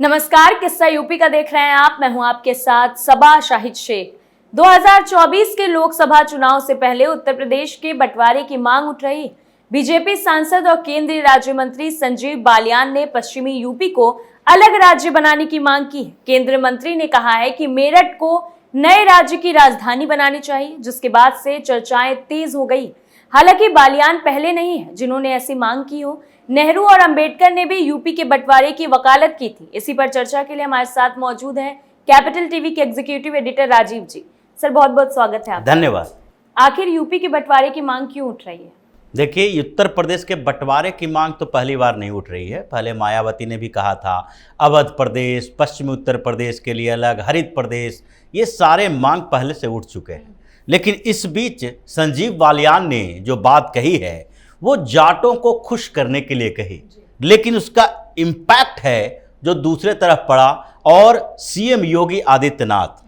नमस्कार, किस्सा यूपी का देख रहे हैं आप। मैं हूं आपके साथ सबा शाहिद शेख। 2024 के लोकसभा चुनाव से पहले उत्तर प्रदेश के बंटवारे की मांग उठ रही। बीजेपी सांसद और केंद्रीय राज्य मंत्री संजीव बालियान ने पश्चिमी यूपी को अलग राज्य बनाने की मांग की। केंद्रीय मंत्री ने कहा है कि मेरठ को नए राज्य की राजधानी बनानी चाहिए, जिसके बाद से चर्चाएं तेज हो गई। हालांकि बालियान पहले नहीं है जिन्होंने ऐसी मांग की हो। नेहरू और अंबेडकर ने भी यूपी के बंटवारे की वकालत की थी। इसी पर चर्चा के लिए हमारे साथ मौजूद हैं कैपिटल टीवी के एग्जीक्यूटिव एडिटर राजीव जी। सर, बहुत बहुत स्वागत है आपका। धन्यवाद। आखिर यूपी के बंटवारे की मांग क्यों उठ रही है? देखिए, उत्तर प्रदेश के बंटवारे की मांग तो पहली बार नहीं उठ रही है। पहले मायावती ने भी कहा था अवध प्रदेश, पश्चिमी उत्तर प्रदेश के लिए अलग, हरित प्रदेश, ये सारे मांग पहले से उठ चुके हैं। लेकिन इस बीच संजीव बालियान ने जो बात कही है वो जाटों को खुश करने के लिए कही, लेकिन उसका इम्पैक्ट है जो दूसरे तरफ पड़ा। और सीएम योगी आदित्यनाथ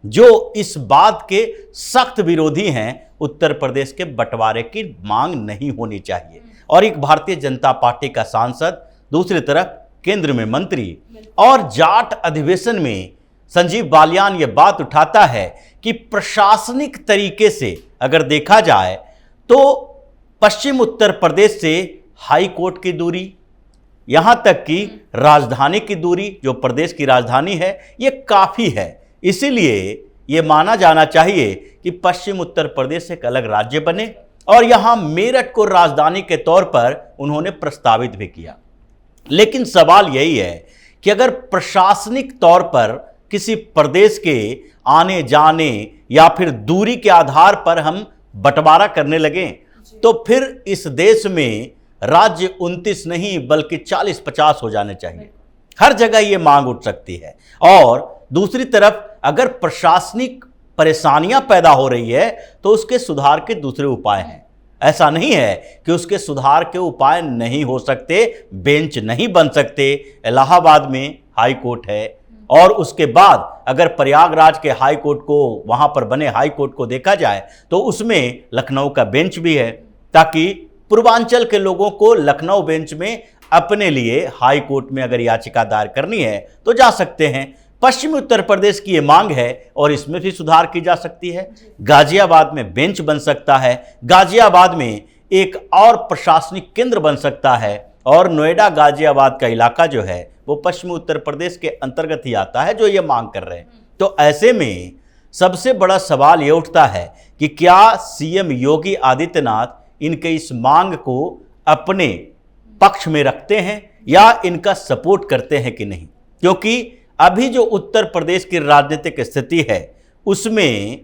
जो इस बात के सख्त विरोधी हैं, उत्तर प्रदेश के बंटवारे की मांग नहीं होनी चाहिए। और एक भारतीय जनता पार्टी का सांसद, दूसरी तरफ केंद्र में मंत्री, और जाट अधिवेशन में संजीव बालियान ये बात उठाता है कि प्रशासनिक तरीके से अगर देखा जाए तो पश्चिम उत्तर प्रदेश से हाई कोर्ट की दूरी, यहां तक कि राजधानी की दूरी जो प्रदेश की राजधानी है, ये काफी है। इसीलिए ये माना जाना चाहिए कि पश्चिम उत्तर प्रदेश एक अलग राज्य बने, और यहां मेरठ को राजधानी के तौर पर उन्होंने प्रस्तावित भी किया। लेकिन सवाल यही है कि अगर प्रशासनिक तौर पर किसी प्रदेश के आने जाने या फिर दूरी के आधार पर हम बंटवारा करने लगें तो फिर इस देश में राज्य 29 नहीं बल्कि 40-50 हो जाने चाहिए। हर जगह ये मांग उठ सकती है। और दूसरी तरफ अगर प्रशासनिक परेशानियां पैदा हो रही है तो उसके सुधार के दूसरे उपाय हैं। ऐसा नहीं है कि उसके सुधार के उपाय नहीं हो सकते, बेंच नहीं बन सकते। इलाहाबाद में हाई कोर्ट है, और उसके बाद अगर प्रयागराज के हाई कोर्ट को, वहां पर बने हाई कोर्ट को देखा जाए तो उसमें लखनऊ का बेंच भी है, ताकि पूर्वांचल के लोगों को लखनऊ बेंच में अपने लिए हाई कोर्ट में अगर याचिका दायर करनी है तो जा सकते हैं। पश्चिमी उत्तर प्रदेश की ये मांग है और इसमें भी सुधार की जा सकती है। गाजियाबाद में बेंच बन सकता है, गाजियाबाद में एक और प्रशासनिक केंद्र बन सकता है, और नोएडा गाजियाबाद का इलाका जो है वो पश्चिमी उत्तर प्रदेश के अंतर्गत ही आता है जो ये मांग कर रहे हैं। तो ऐसे में सबसे बड़ा सवाल ये उठता है कि क्या सीएम योगी आदित्यनाथ इनके इस मांग को अपने पक्ष में रखते हैं या इनका सपोर्ट करते हैं कि नहीं। क्योंकि अभी जो उत्तर प्रदेश की राजनीतिक स्थिति है उसमें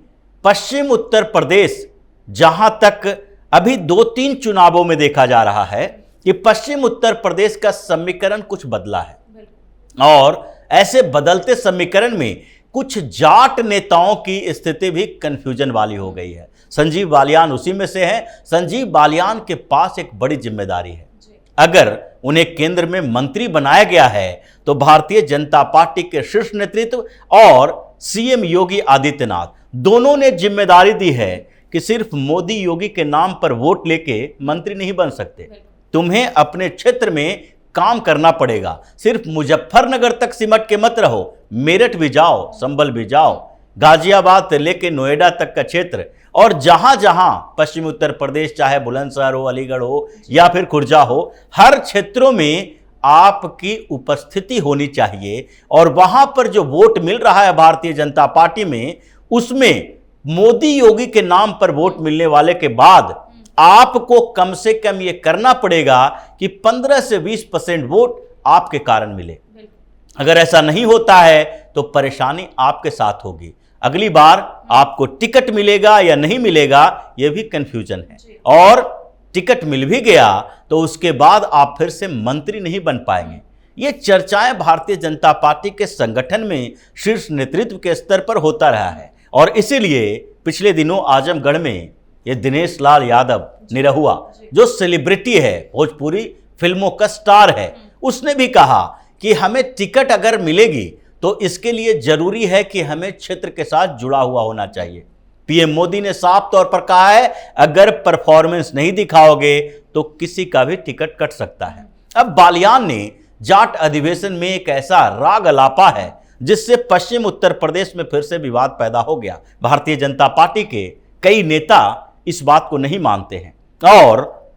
पश्चिम उत्तर प्रदेश, जहां तक अभी 2-3 चुनावों में देखा जा रहा है कि पश्चिम उत्तर प्रदेश का समीकरण कुछ बदला है, और ऐसे बदलते समीकरण में कुछ जाट नेताओं की स्थिति भी कंफ्यूजन वाली हो गई है। संजीव बालियान उसी में से हैं। संजीव बालियान के पास एक बड़ी जिम्मेदारी है। अगर उन्हें केंद्र में मंत्री बनाया गया है तो भारतीय जनता पार्टी के शीर्ष नेतृत्व और सीएम योगी आदित्यनाथ दोनों ने जिम्मेदारी दी है कि सिर्फ मोदी योगी के नाम पर वोट लेके मंत्री नहीं बन सकते। तुम्हें अपने क्षेत्र में काम करना पड़ेगा। सिर्फ मुजफ्फरनगर तक सिमट के मत रहो, मेरठ भी जाओ, संभल भी जाओ, गाजियाबाद से लेके नोएडा तक का क्षेत्र, और जहां जहां पश्चिमी उत्तर प्रदेश, चाहे बुलंदशहर हो, अलीगढ़ हो या फिर खुर्जा हो, हर क्षेत्रों में आपकी उपस्थिति होनी चाहिए। और वहां पर जो वोट मिल रहा है भारतीय जनता पार्टी में, उसमें मोदी योगी के नाम पर वोट मिलने वाले के बाद आपको कम से कम ये करना पड़ेगा कि 15 से 20% वोट आपके कारण मिले। अगर ऐसा नहीं होता है तो परेशानी आपके साथ होगी। अगली बार आपको टिकट मिलेगा या नहीं मिलेगा ये भी कंफ्यूजन है, और टिकट मिल भी गया तो उसके बाद आप फिर से मंत्री नहीं बन पाएंगे। ये चर्चाएं भारतीय जनता पार्टी के संगठन में शीर्ष नेतृत्व के स्तर पर होता रहा है। और इसीलिए पिछले दिनों आजमगढ़ में ये दिनेश लाल यादव निरहुआ, जो सेलिब्रिटी है, भोजपुरी फिल्मों का स्टार है, उसने भी कहा कि हमें टिकट अगर मिलेगी तो इसके लिए जरूरी है कि हमें क्षेत्र के साथ जुड़ा हुआ होना चाहिए। पीएम मोदी ने साफ तौर पर कहा है अगर परफॉर्मेंस नहीं दिखाओगे तो किसी का भी टिकट कट सकता है। अब बालियान ने जाट अधिवेशन में एक ऐसा राग अलापा है जिससे पश्चिम उत्तर प्रदेश में फिर से विवाद पैदा हो गया। भारतीय जनता पार्टी के कई नेता इस बात को नहीं मानते हैं और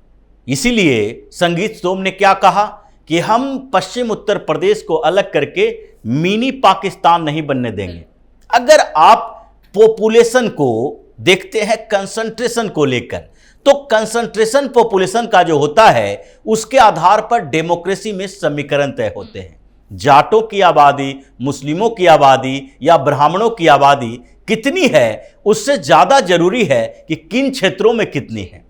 इसीलिए संगीत सोम ने क्या कहा कि हम पश्चिम उत्तर प्रदेश को अलग करके मिनी पाकिस्तान नहीं बनने देंगे। अगर आप पॉपुलेशन को देखते हैं कंसंट्रेशन को लेकर, तो कंसंट्रेशन पॉपुलेशन का जो होता है उसके आधार पर डेमोक्रेसी में समीकरण तय होते हैं। जाटों की आबादी, मुस्लिमों की आबादी या ब्राह्मणों की आबादी कितनी है उससे ज्यादा जरूरी है कि किन क्षेत्रों में कितनी है।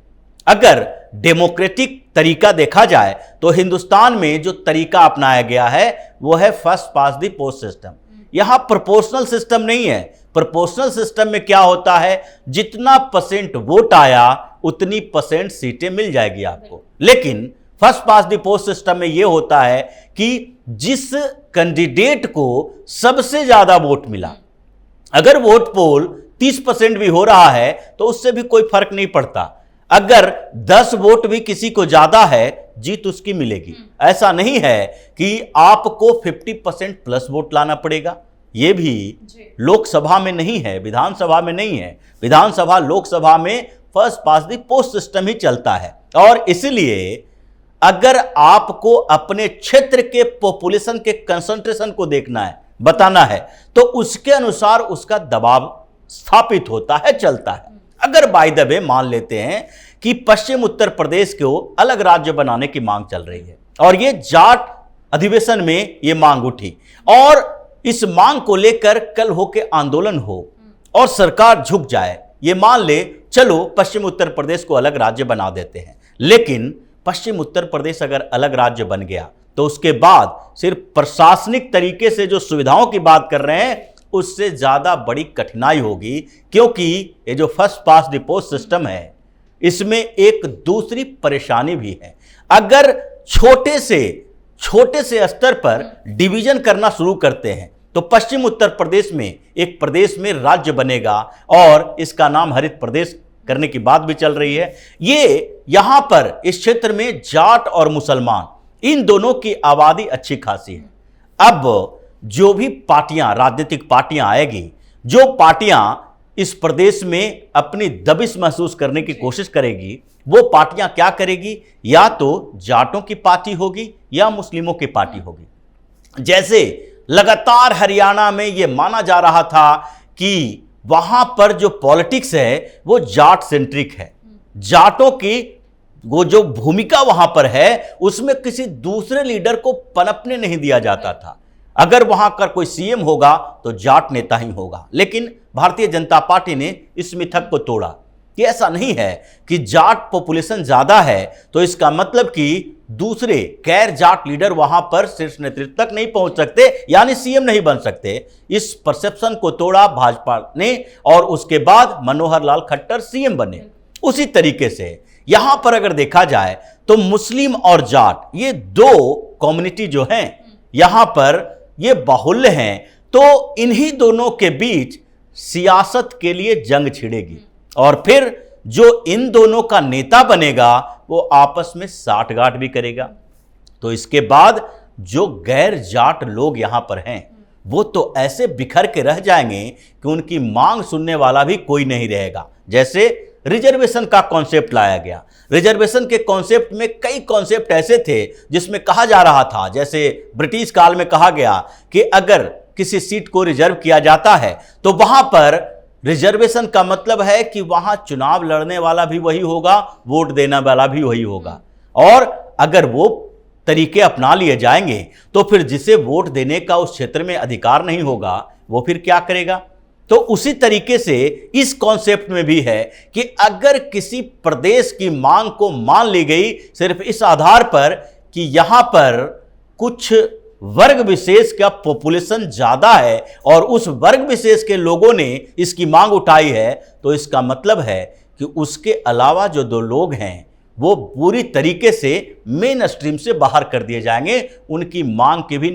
अगर डेमोक्रेटिक तरीका देखा जाए तो हिंदुस्तान में जो तरीका अपनाया गया है वो है first past the post system. यहां प्रोपोर्शनल सिस्टम नहीं है। प्रोपोर्शनल सिस्टम में क्या होता है, जितना % वोट आया उतनी % सीटें मिल जाएगी आपको। लेकिन first past the post system में यह होता है कि जिस कैंडिडेट को सबसे ज्यादा वोट मिला, अगर वोट पोल 30% भी हो रहा है तो उससे भी कोई फर्क नहीं पड़ता। अगर 10 वोट भी किसी को ज्यादा है, जीत उसकी मिलेगी। ऐसा नहीं है कि आपको 50% प्लस वोट लाना पड़ेगा। यह भी लोकसभा में नहीं है, विधानसभा में नहीं है। विधानसभा लोकसभा में first past the post system ही चलता है। और इसलिए अगर आपको अपने क्षेत्र के पॉपुलेशन के कंसंट्रेशन को देखना है, बताना है, तो उसके अनुसार उसका दबाव स्थापित होता है, चलता है। अगर बाय द वे मान लेते हैं कि पश्चिम उत्तर प्रदेश को अलग राज्य बनाने की मांग चल रही है और ये जाट अधिवेशन में ये मांग उठी और इस मांग को लेकर कल होके आंदोलन हो और सरकार झुक जाए, ये मान ले चलो पश्चिम उत्तर प्रदेश को अलग राज्य बना देते हैं। लेकिन पश्चिम उत्तर प्रदेश अगर अलग राज्य बन गया तो उसके बाद सिर्फ प्रशासनिक तरीके से जो सुविधाओं की बात कर रहे हैं उससे ज्यादा बड़ी कठिनाई होगी, क्योंकि ये जो first past the post system है इसमें एक दूसरी परेशानी भी है। अगर छोटे से स्तर पर डिवीजन करना शुरू करते हैं तो पश्चिम उत्तर प्रदेश में एक प्रदेश में राज्य बनेगा और इसका नाम हरित प्रदेश करने की बात भी चल रही है। ये यहां पर इस क्षेत्र में जाट और मुसलमान इन दोनों की आबादी अच्छी खासी है। अब जो भी पार्टियां, राजनीतिक पार्टियां आएगी, जो पार्टियां इस प्रदेश में अपनी दबिश महसूस करने की कोशिश करेगी, वो पार्टियां क्या करेगी, या तो जाटों की पार्टी होगी या मुस्लिमों की पार्टी होगी। जैसे लगातार हरियाणा में यह माना जा रहा था कि वहां पर जो पॉलिटिक्स है वो जाट सेंट्रिक है, जाटों की वो जो भूमिका वहां पर है उसमें किसी दूसरे लीडर को पनपने नहीं दिया जाता था। अगर वहां का कोई सीएम होगा तो जाट नेता ही होगा। लेकिन भारतीय जनता पार्टी ने इस मिथक को तोड़ा कि ऐसा नहीं है कि जाट पॉपुलेशन ज्यादा है तो इसका मतलब कि दूसरे गैर जाट लीडर वहां पर शीर्ष नेतृत्व तक नहीं पहुंच सकते, यानी सीएम नहीं बन सकते। इस परसेप्शन को तोड़ा भाजपा ने और उसके बाद मनोहर लाल खट्टर सीएम बने। उसी तरीके से यहां पर अगर देखा जाए तो मुस्लिम और जाट ये दो कम्युनिटी जो हैं यहां पर ये बाहुल्य हैं, तो इन्हीं दोनों के बीच सियासत के लिए जंग छिड़ेगी और फिर जो इन दोनों का नेता बनेगा वो आपस में साठगांठ भी करेगा। तो इसके बाद जो गैर जाट लोग यहां पर हैं वो तो ऐसे बिखर के रह जाएंगे कि उनकी मांग सुनने वाला भी कोई नहीं रहेगा। जैसे रिजर्वेशन का कॉन्सेप्ट लाया गया, रिजर्वेशन के कॉन्सेप्ट में कई कॉन्सेप्ट ऐसे थे जिसमें कहा जा रहा था, जैसे ब्रिटिश काल में कहा गया कि अगर किसी सीट को रिजर्व किया जाता है तो वहां पर रिजर्वेशन का मतलब है कि वहां चुनाव लड़ने वाला भी वही होगा, वोट देने वाला भी वही होगा। और अगर वो तरीके अपना लिए जाएंगे तो फिर जिसे वोट देने का उस क्षेत्र में अधिकार नहीं होगा वो फिर क्या करेगा। तो उसी तरीके से इस कॉन्सेप्ट में भी है कि अगर किसी प्रदेश की मांग को मान ली गई सिर्फ इस आधार पर कि यहां पर कुछ वर्ग विशेष का पॉपुलेशन ज्यादा है और उस वर्ग विशेष के लोगों ने इसकी मांग उठाई है, तो इसका मतलब है कि उसके अलावा जो दो लोग हैं वो पूरी तरीके से मेन स्ट्रीम से बाहर कर दिए जाएंगे, उनकी मांग की भी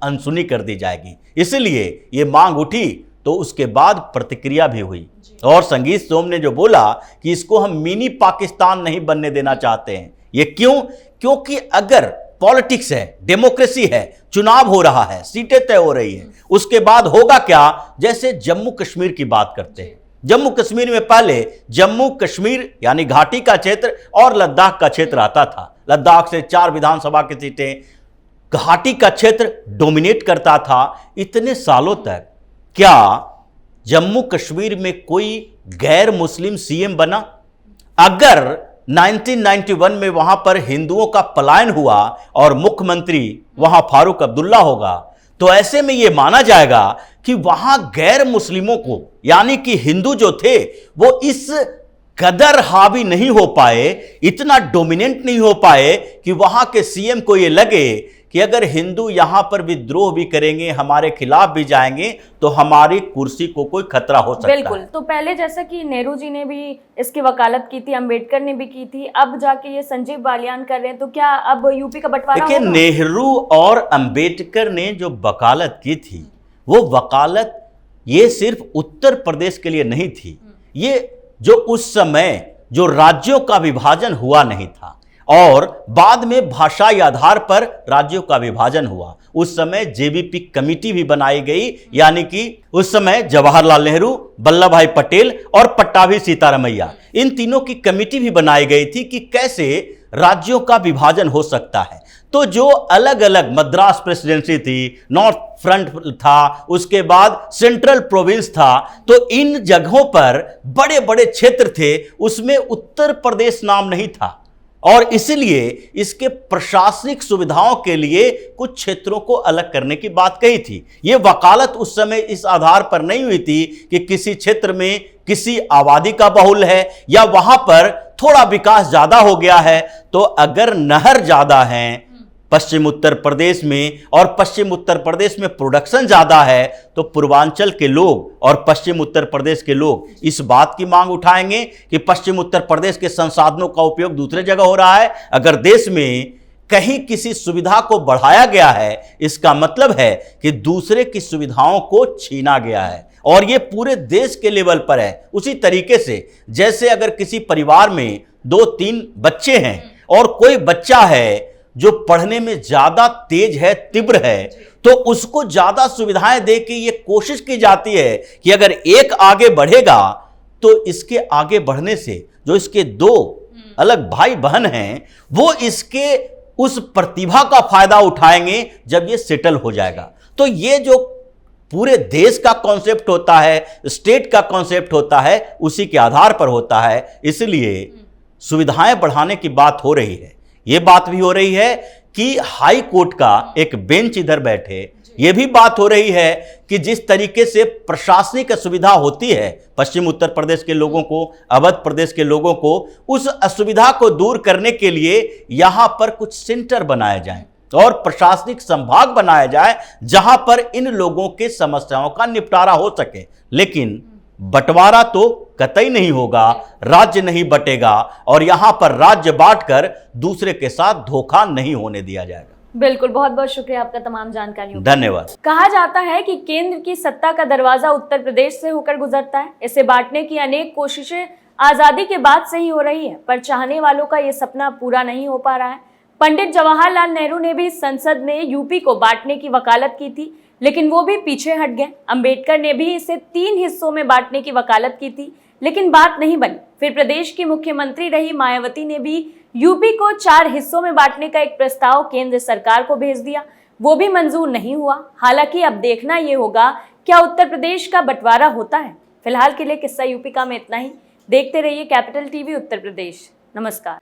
अनसुनी कर दी जाएगी। इसलिए ये मांग उठी तो उसके बाद प्रतिक्रिया भी हुई और संगीत सोम ने जो बोला कि इसको हम मिनी पाकिस्तान नहीं बनने देना चाहते हैं। ये क्यों? क्योंकि अगर पॉलिटिक्स है, डेमोक्रेसी है, चुनाव हो रहा है, सीटें तय हो रही हैं, उसके बाद होगा क्या? जैसे जम्मू कश्मीर की बात करते हैं, जम्मू कश्मीर में पहले जम्मू कश्मीर यानी घाटी का क्षेत्र और लद्दाख का क्षेत्र आता था। लद्दाख से 4 विधानसभा की सीटें, घाटी का क्षेत्र डोमिनेट करता था इतने सालों तक। क्या जम्मू कश्मीर में कोई गैर मुस्लिम सीएम बना? अगर 1991 में वहां पर हिंदुओं का पलायन हुआ और मुख्यमंत्री वहां फारूक अब्दुल्ला होगा, तो ऐसे में यह माना जाएगा कि वहां गैर मुस्लिमों को यानी कि हिंदू जो थे वो इस कदर हावी नहीं हो पाए, इतना डोमिनेंट नहीं हो पाए कि वहां के सीएम को यह लगे कि अगर हिंदू यहां पर विद्रोह भी करेंगे, हमारे खिलाफ भी जाएंगे, तो हमारी कुर्सी को कोई खतरा हो सकता है। बिल्कुल। तो पहले जैसा कि नेहरू जी ने भी इसकी वकालत की थी, अंबेडकर ने भी की थी, अब जाके ये संजीव बालियान कर रहे हैं, तो क्या अब यूपी का बंटवारा होगा? देखिए, नेहरू और अंबेडकर ने जो वकालत की थी, वो वकालत ये सिर्फ उत्तर प्रदेश के लिए नहीं थी। ये जो उस समय जो राज्यों का विभाजन हुआ नहीं था और बाद में भाषाई आधार पर राज्यों का विभाजन हुआ, उस समय जेबीपी कमेटी भी बनाई गई, यानी कि उस समय जवाहरलाल नेहरू, वल्लभ भाई पटेल और पट्टाभी सीतारामैया, इन तीनों की कमेटी भी बनाई गई थी कि कैसे राज्यों का विभाजन हो सकता है। तो जो अलग अलग मद्रास प्रेसिडेंसी थी, नॉर्थ फ्रंट था, उसके बाद सेंट्रल प्रोविंस था, तो इन जगहों पर बड़े बड़े क्षेत्र थे, उसमें उत्तर प्रदेश नाम नहीं था और इसलिए इसके प्रशासनिक सुविधाओं के लिए कुछ क्षेत्रों को अलग करने की बात कही थी। यह वकालत उस समय इस आधार पर नहीं हुई थी कि किसी क्षेत्र में किसी आबादी का बहुल है या वहां पर थोड़ा विकास ज्यादा हो गया है, तो अगर नहर ज्यादा है पश्चिम उत्तर प्रदेश में और पश्चिम उत्तर प्रदेश में प्रोडक्शन ज्यादा है, तो पूर्वांचल के लोग और पश्चिम उत्तर प्रदेश के लोग इस बात की मांग उठाएंगे कि पश्चिम उत्तर प्रदेश के संसाधनों का उपयोग दूसरे जगह हो रहा है। अगर देश में कहीं किसी सुविधा को बढ़ाया गया है, इसका मतलब है कि दूसरे की सुविधाओं को छीना गया है और ये पूरे देश के लेवल पर है। उसी तरीके से जैसे अगर किसी परिवार में 2-3 बच्चे हैं और कोई बच्चा है जो पढ़ने में ज्यादा तेज है, तीव्र है, तो उसको ज्यादा सुविधाएं दे के ये कोशिश की जाती है कि अगर एक आगे बढ़ेगा तो इसके आगे बढ़ने से जो इसके 2 अलग भाई बहन हैं वो इसके उस प्रतिभा का फायदा उठाएंगे जब ये सेटल हो जाएगा। तो ये जो पूरे देश का कॉन्सेप्ट होता है, स्टेट का कॉन्सेप्ट होता है, उसी के आधार पर होता है। इसलिए सुविधाएं बढ़ाने की बात हो रही है। यह बात भी हो रही है कि हाई कोर्ट का एक बेंच इधर बैठे, यह भी बात हो रही है कि जिस तरीके से प्रशासनिक सुविधा होती है पश्चिम उत्तर प्रदेश के लोगों को, अवध प्रदेश के लोगों को, उस असुविधा को दूर करने के लिए यहां पर कुछ सेंटर बनाए जाएं और प्रशासनिक संभाग बनाया जाए जहां पर इन लोगों के समस्याओं का निपटारा हो सके। लेकिन बंटवारा तो कतई नहीं होगा, राज्य नहीं बटेगा और यहां पर राज्य बांटकर दूसरे के साथ धोखा नहीं होने दिया जाएगा। बिल्कुल, बहुत बहुत शुक्रिया आपका तमाम जानकारियों। धन्यवाद। कहा जाता है कि केंद्र की सत्ता का दरवाजा उत्तर प्रदेश से होकर गुजरता है। इसे बांटने की अनेक कोशिशें आजादी के बाद से ही हो रही है, पर चाहने वालों का ये सपना पूरा नहीं हो पा रहा है। पंडित जवाहरलाल नेहरू ने भी संसद में यूपी को बांटने की वकालत की थी, लेकिन वो भी पीछे हट गए। अंबेडकर ने भी इसे 3 हिस्सों में बांटने की वकालत की थी, लेकिन बात नहीं बनी। फिर प्रदेश की मुख्यमंत्री रही मायावती ने भी यूपी को 4 हिस्सों में बांटने का एक प्रस्ताव केंद्र सरकार को भेज दिया, वो भी मंजूर नहीं हुआ। हालांकि अब देखना ये होगा क्या उत्तर प्रदेश का बंटवारा होता है। फिलहाल के लिए किस्सा यूपी का में इतना ही। देखते रहिए कैपिटल टीवी उत्तर प्रदेश। नमस्कार।